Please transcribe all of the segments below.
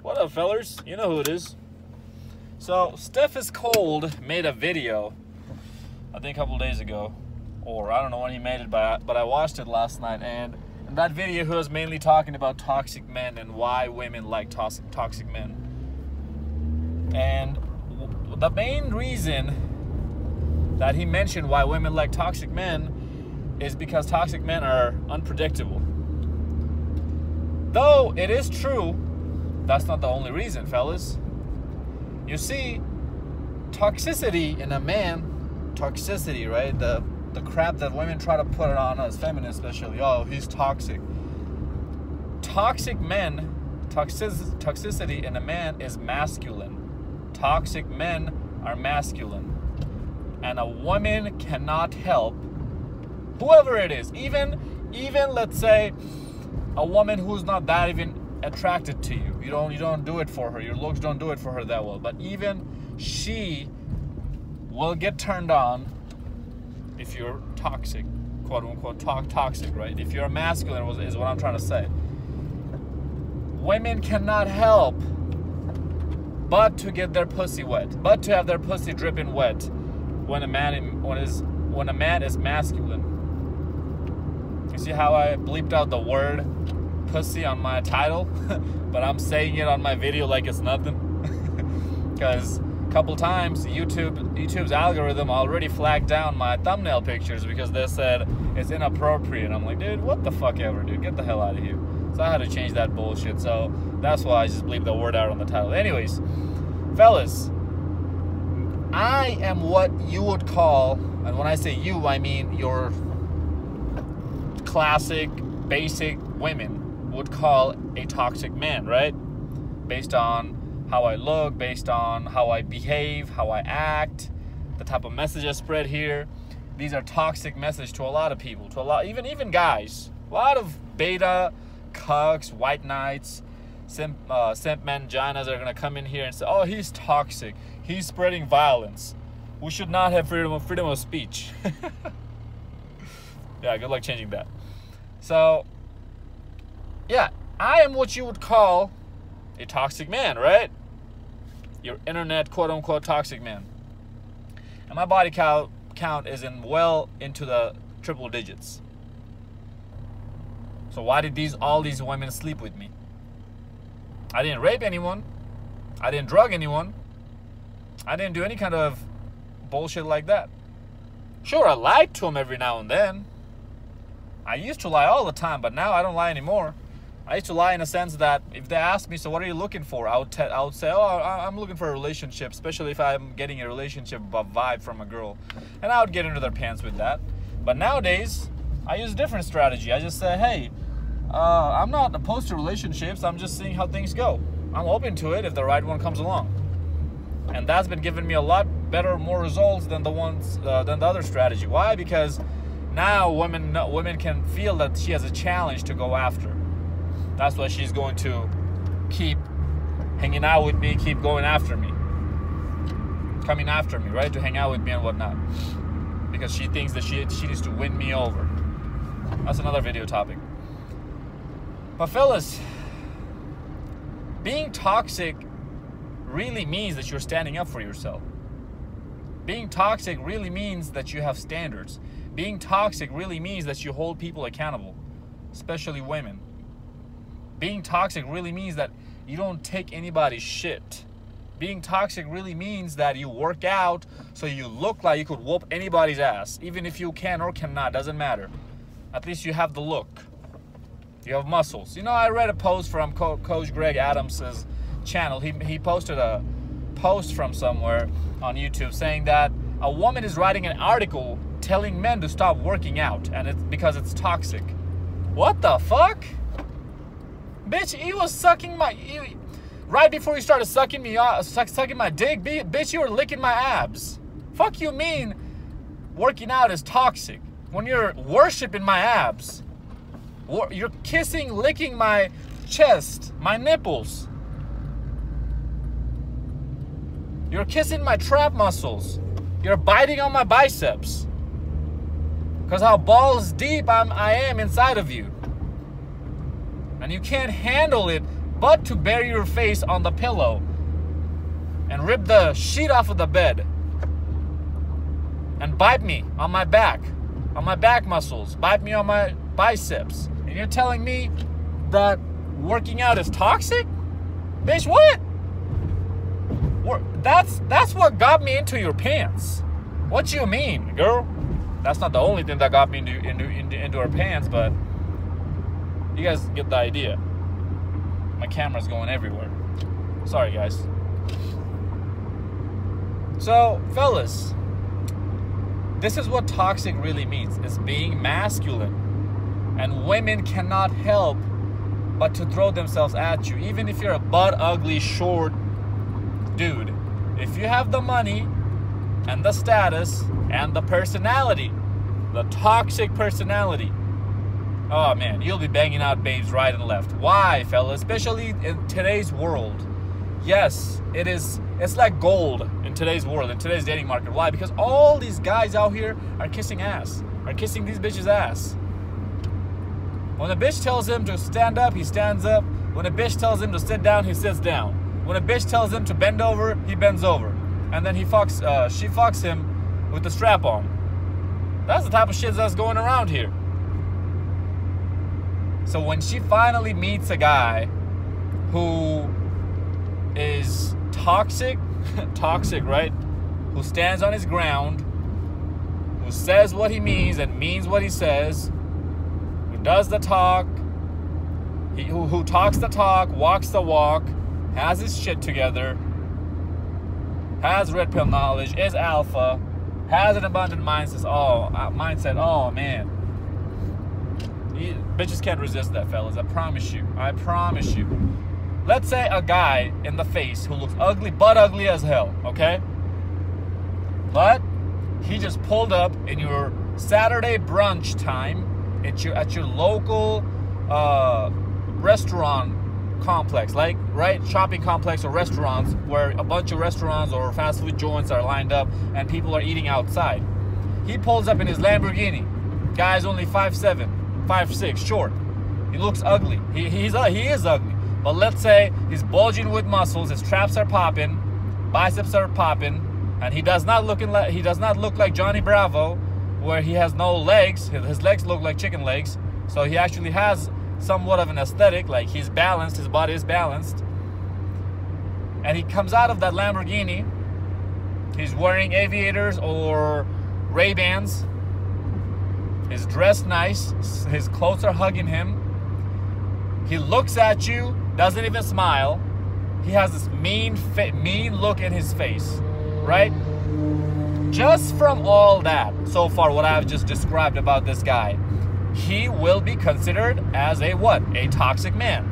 What up, fellers? You know who it is. So, Steph is Cold made a video, I think a couple days ago, or I don't know when he made it, but I watched it last night, and in that video he was mainly talking about toxic men and why women like toxic men. And the main reason that he mentioned why women like toxic men is because toxic men are unpredictable. Though it is true, that's not the only reason, fellas. You see, toxicity in a man, toxicity, right? The crap that women try to put it on us, feminists especially. Oh, he's toxic. Toxic men, toxicity in a man is masculine. Toxic men are masculine. And a woman cannot help, whoever it is, even let's say a woman who's not that even attracted to you. You don't do it for her. Your looks don't do it for her that well. But even she will get turned on if you're toxic, quote unquote toxic, right? If you're masculine is what I'm trying to say. Women cannot help but to get their pussy wet, but to have their pussy dripping wet when a man is masculine. You see how I bleeped out the word pussy on my title, but I'm saying it on my video like it's nothing? Because a couple times YouTube's algorithm already flagged down my thumbnail pictures because they said it's inappropriate. I'm like, dude, what the fuck ever, dude, get the hell out of here. So I had to change that bullshit, so that's why I just bleeped the word out on the title. Anyways, fellas, I am what you would call, and when I say you, I mean your classic, basic women would call a toxic man, right? Based on how I look, based on how I behave, how I act, the type of message I spread here. These are toxic messages to a lot of people, to a lot, even guys. A lot of beta, cucks, white knights, simp manginas are gonna come in here and say, oh, he's toxic, he's spreading violence. We should not have freedom of speech. Yeah, good luck changing that. So, yeah, I am what you would call a toxic man, right? Your internet quote-unquote toxic man. And my body count is well into the triple digits. So why did all these women sleep with me? I didn't rape anyone. I didn't drug anyone. I didn't do any kind of bullshit like that. Sure, I lied to them every now and then. I used to lie all the time, but now I don't lie anymore. I used to lie in a sense that if they asked me, so what are you looking for? I would say, oh, I'm looking for a relationship, especially if I'm getting a relationship vibe from a girl. And I would get into their pants with that. But nowadays, I use a different strategy. I just say, hey, I'm not opposed to relationships. I'm just seeing how things go. I'm open to it if the right one comes along. And that's been giving me a lot better, more results than the other strategy. Why? Because now women can feel that she has a challenge to go after. That's why she's going to keep hanging out with me, keep going after me, coming after me, right? To hang out with me and whatnot. Because she thinks that she needs to win me over. That's another video topic. But fellas, being toxic really means that you're standing up for yourself. Being toxic really means that you have standards. Being toxic really means that you hold people accountable, especially women. Being toxic really means that you don't take anybody's shit. Being toxic really means that you work out so you look like you could whoop anybody's ass. Even if you can or cannot, doesn't matter. At least you have the look. You have muscles. You know, I read a post from Coach Greg Adams' channel. He posted a post from somewhere on YouTube saying that a woman is writing an article telling men to stop working out, and it's because it's toxic. What the fuck? Bitch, he was sucking right before he started sucking me off, sucking my dick, bitch, you were licking my abs. Fuck you mean working out is toxic when you're worshiping my abs? You're kissing, licking my chest, my nipples. You're kissing my trap muscles. You're biting on my biceps. Because how balls deep I am inside of you. And you can't handle it but to bury your face on the pillow and rip the sheet off of the bed and bite me on my back muscles, bite me on my biceps. And you're telling me that working out is toxic? Bitch, what? That's what got me into your pants. What you mean, girl? That's not the only thing that got me into her pants, but you guys get the idea. My camera's going everywhere. Sorry, guys. So, fellas, this is what toxic really means. It's being masculine. And women cannot help but to throw themselves at you. Even if you're a butt ugly, short dude. If you have the money and the status and the personality, the toxic personality, oh man, you'll be banging out babes right and left. Why, fella? Especially in today's world. Yes, it's like gold in today's world, in today's dating market. Why? Because all these guys out here are kissing ass, are kissing these bitches' ass. When a bitch tells him to stand up, he stands up. When a bitch tells him to sit down, he sits down. When a bitch tells him to bend over, he bends over. And then she fucks him with the strap on. That's the type of shit that's going around here. So when she finally meets a guy who is toxic, right? Who stands on his ground, who says what he means and means what he says, who does the talk, who talks the talk, walks the walk, has his shit together, has red pill knowledge, is alpha, has an abundant mindset. Oh man, bitches can't resist that, fellas. I promise you. Let's say a guy in the face who looks ugly, butt ugly as hell, okay? But he just pulled up in your Saturday brunch time at your local restaurant complex, like, right, shopping complex or restaurants where a bunch of restaurants or fast food joints are lined up and people are eating outside. He pulls up in his Lamborghini. Guy's only 5'7", 5'6", short. He looks ugly. He is ugly. But let's say he's bulging with muscles, his traps are popping, biceps are popping, and he does not look like Johnny Bravo, where he has no legs. His legs look like chicken legs. So he actually has somewhat of an aesthetic, like he's balanced, his body is balanced. And he comes out of that Lamborghini. He's wearing aviators or Ray-Bans. He's dressed nice. His clothes are hugging him. He looks at you, doesn't even smile. He has this mean look in his face, right? Just from all that, so far what I've just described about this guy, he will be considered as a what? A toxic man.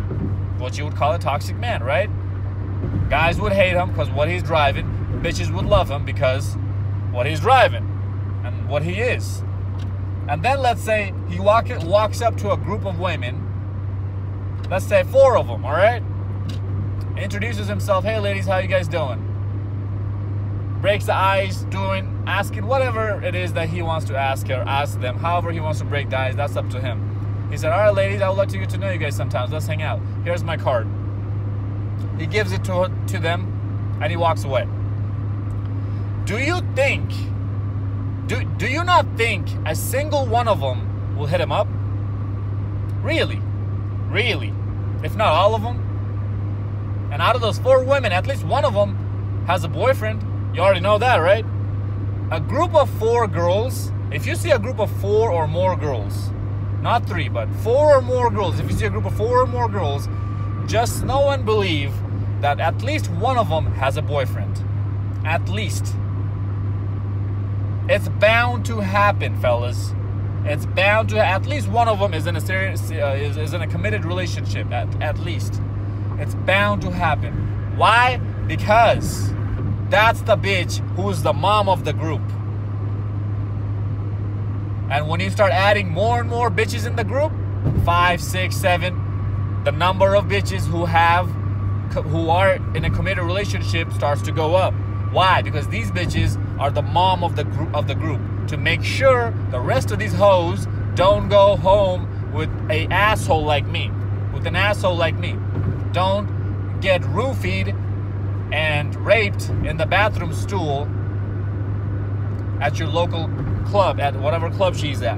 What you would call a toxic man, right? Guys would hate him because what he's driving. Bitches would love him because what he's driving and what he is. And then let's say he walks up to a group of women. Let's say 4 of them, all right? Introduces himself. Hey, ladies, how you guys doing? Breaks the ice, asking whatever it is that he wants to ask them. However he wants to break the ice, that's up to him. He said, all right, ladies, I would like to get to know you guys sometimes. Let's hang out. Here's my card. He gives it to them, and he walks away. Do you think, do you not think a single one of them will hit him up? Really? Really? If not all of them? And out of those 4 women, at least one of them has a boyfriend. You already know that, right? A group of 4 girls, if you see a group of 4 or more girls, not 3, but 4 or more girls, if you see a group of 4 or more girls, just know and believe that at least one of them has a boyfriend. At least. It's bound to happen, fellas. It's bound to, at least one of them is in a serious, is in a committed relationship, at least. It's bound to happen. Why? Because that's the bitch who's the mom of the group. And when you start adding more and more bitches in the group, 5, 6, 7, the number of bitches who are in a committed relationship starts to go up. Why? Because these bitches are the mom of the group to make sure the rest of these hoes don't go home with an asshole like me. don't get roofied and raped in the bathroom stool at your local club, at whatever club she's at.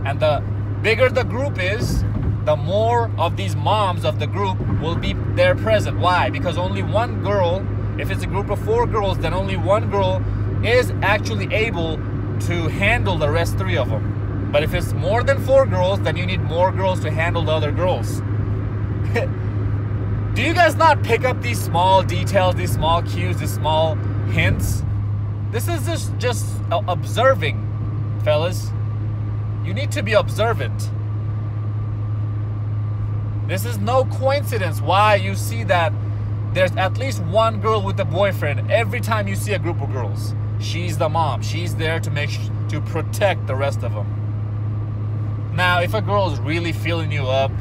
And the bigger the group is, the more of these moms of the group will be there present. Why? Because only one girl, if it's a group of 4 girls, then only one girl is actually able to handle the rest 3 of them. But if it's more than 4 girls, then you need more girls to handle the other girls. Do you guys not pick up these small details, these small cues, these small hints? This is just observing, fellas. You need to be observant. This is no coincidence why you see that there's at least one girl with a boyfriend every time you see a group of girls. She's the mom. She's there to protect the rest of them. Now, if a girl is really feeling you up,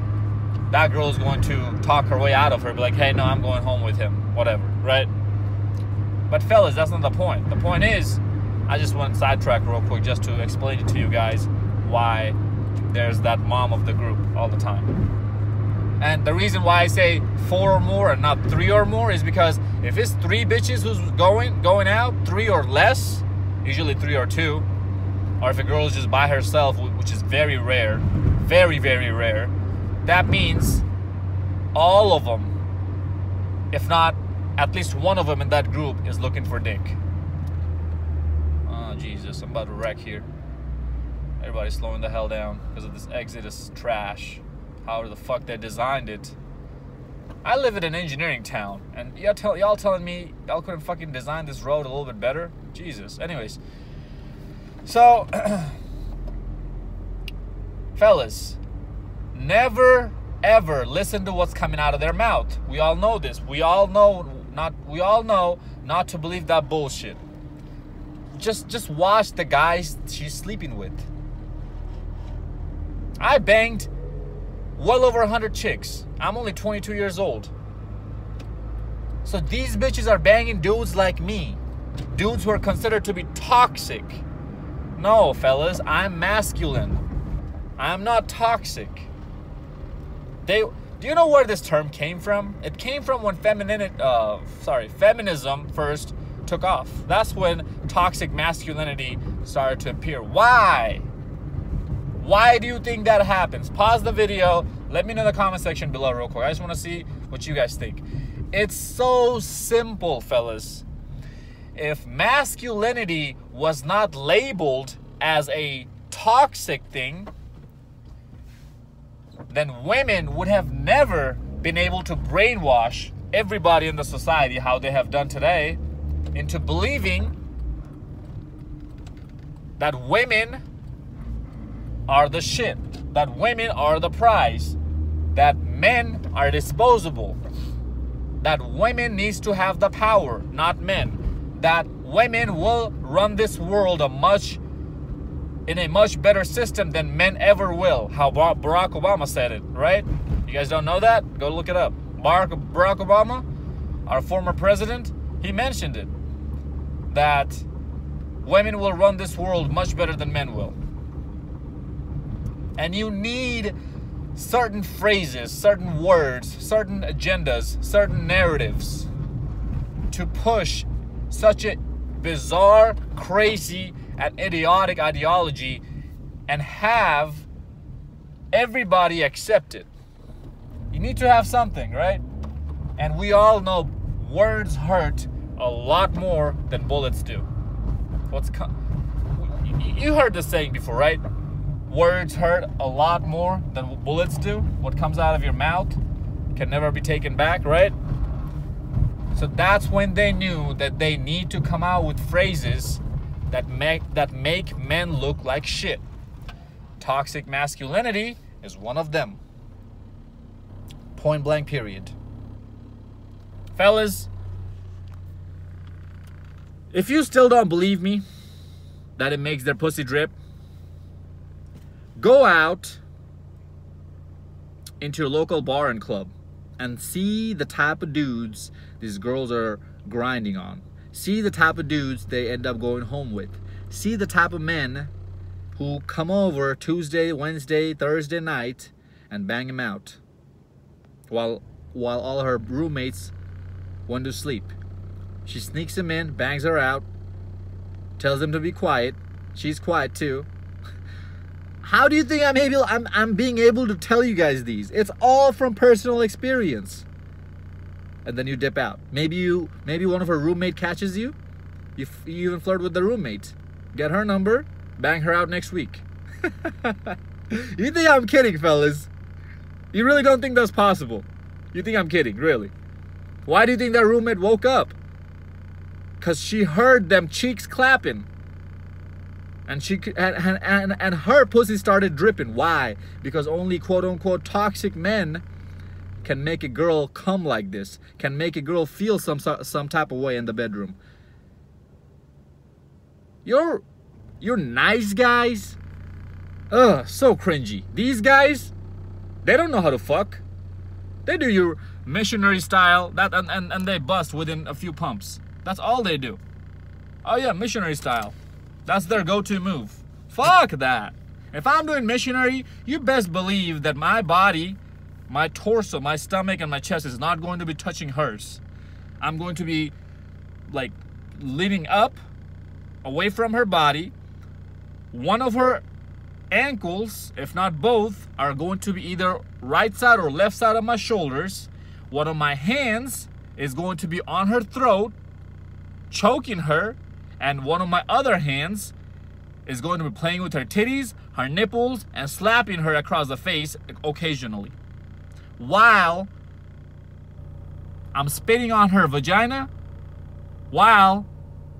that girl is going to talk her way out of her, be like, hey, no, I'm going home with him, whatever, right? But fellas, that's not the point. The point is, I just want to sidetrack real quick just to explain it to you guys why there's that mom of the group all the time. And the reason why I say 4 or more and not 3 or more is because if it's 3 bitches who's going out, 3 or less, usually 3 or 2, or if a girl is just by herself, which is very rare, very, very rare, that means all of them, if not at least one of them in that group, is looking for dick. Oh, Jesus, I'm about to wreck here. Everybody's slowing the hell down because of this exit is trash. However the fuck they designed it. I live in an engineering town, and y'all telling me y'all couldn't fucking design this road a little bit better? Jesus. Anyways, so fellas, never ever listen to what's coming out of their mouth. We all know this. We all know not to believe that bullshit. Just watch the guys she's sleeping with. I banged well over 100 chicks. I'm only 22 years old. So these bitches are banging dudes like me. Dudes who are considered to be toxic. No, fellas, I'm masculine. I'm not toxic. Do you know where this term came from? It came from when feminism first took off. That's when toxic masculinity started to appear. Why? Why do you think that happens? Pause the video. Let me know in the comment section below real quick. I just want to see what you guys think. It's so simple, fellas. If masculinity was not labeled as a toxic thing, then women would have never been able to brainwash everybody in the society, how they have done today, into believing that women are the shit, that women are the prize, that men are disposable, that women needs to have the power, not men, that women will run this world in a much better system than men ever will. How Barack Obama said it, right? You guys don't know that? Go look it up. Barack Obama, our former president, he mentioned it, that women will run this world much better than men will. And you need certain phrases, certain words, certain agendas, certain narratives to push such a bizarre, crazy, and idiotic ideology and have everybody accept it. You need to have something, right? And we all know words hurt a lot more than bullets do. You heard this saying before, right? Words hurt a lot more than bullets do. What comes out of your mouth can never be taken back, right? So that's when they knew that they need to come out with phrases that make men look like shit. Toxic masculinity is one of them. Point blank, period. Fellas, if you still don't believe me that it makes their pussy drip, go out into your local bar and club and see the type of dudes these girls are grinding on. See the type of dudes they end up going home with. See the type of men who come over Tuesday, Wednesday, Thursday night and bang them out. While while all her roommates went to sleep. She sneaks him in, bangs her out, tells him to be quiet. She's quiet too. How do you think I'm being able to tell you guys these? It's all from personal experience. And then you dip out. Maybe one of her roommate catches you. You even flirt with the roommate. Get her number, bang her out next week. You think I'm kidding, fellas? You really don't think that's possible? You think I'm kidding, really? Why do you think that roommate woke up? Because she heard them cheeks clapping. And her pussy started dripping. Why? Because only quote-unquote toxic men can make a girl come like this. Can make a girl feel some type of way in the bedroom. You're nice guys. Ugh, so cringy. These guys, they don't know how to fuck. They do your missionary style, and they bust within a few pumps. That's all they do. Oh yeah, missionary style. That's their go-to move. Fuck that. If I'm doing missionary, you best believe that my body, my torso, my stomach, and my chest is not going to be touching hers. I'm going to be like leaning up, away from her body. One of her ankles, if not both, are going to be either right side or left side of my shoulders. One of my hands is going to be on her throat, choking her, and one of my other hands is going to be playing with her titties, her nipples, and slapping her across the face occasionally. While I'm spitting on her vagina, while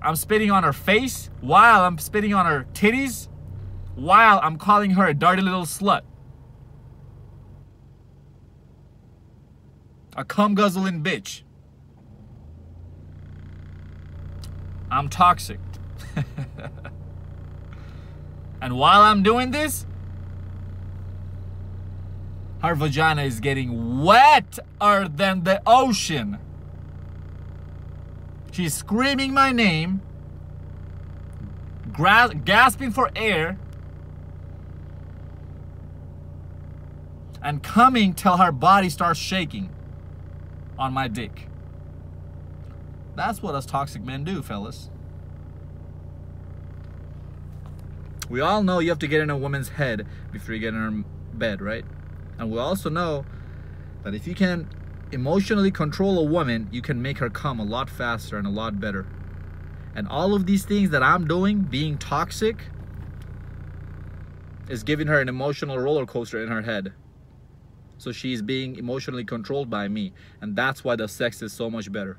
I'm spitting on her face, while I'm spitting on her titties, while I'm calling her a dirty little slut. A cum guzzling bitch. I'm toxic. And while I'm doing this, her vagina is getting wetter than the ocean. She's screaming my name, gasping for air, and coming till her body starts shaking on my dick. That's what us toxic men do, fellas. We all know you have to get in a woman's head before you get in her bed, right? And we also know that if you can emotionally control a woman, you can make her come a lot faster and a lot better. And all of these things that I'm doing, being toxic, is giving her an emotional roller coaster in her head. So she's being emotionally controlled by me. And that's why the sex is so much better.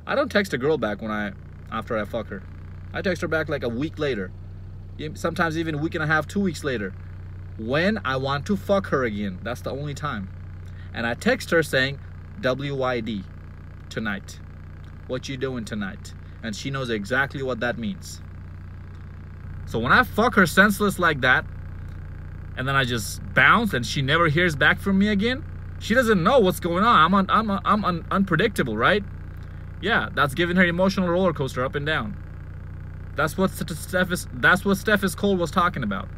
I don't text a girl back after I fuck her. I text her back like a week later. Sometimes even a week and a half, 2 weeks later. When I want to fuck her again. That's the only time. And I text her saying, WYD, tonight. What you doing tonight? And she knows exactly what that means. So when I fuck her senseless like that, and then I just bounce and she never hears back from me again, she doesn't know what's going on. I'm unpredictable, right? Yeah, that's giving her emotional roller coaster up and down. That's what Steph Cole was talking about.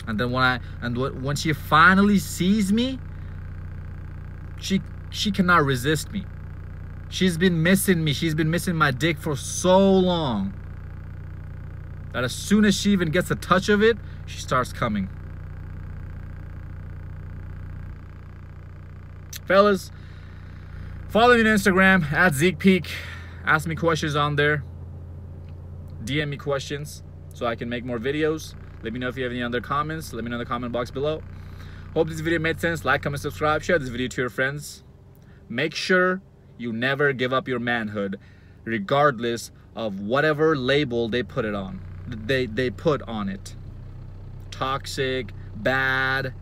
And then when she finally sees me, she cannot resist me. She's been missing me. She's been missing my dick for so long that as soon as she even gets a touch of it, she starts coming. Fellas, follow me on Instagram at zeekpeak. Ask me questions on there. DM me questions so I can make more videos. Let me know if you have any other comments. Let me know in the comment box below. Hope this video made sense. Like, comment, subscribe. Share this video to your friends. Make sure you never give up your manhood, regardless of whatever label they put it on. They put on it. Toxic, bad,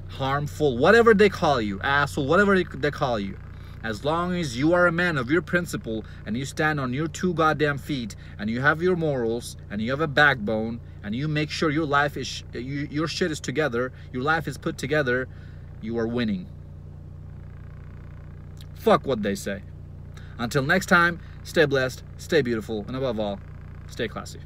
harmful, whatever they call you, asshole, whatever they call you. As long as you are a man of your principle and you stand on your 2 goddamn feet and you have your morals and you have a backbone and you make sure your life is, your shit is together, your life is put together, you are winning. Fuck what they say. Until next time, stay blessed, stay beautiful, and above all, stay classy.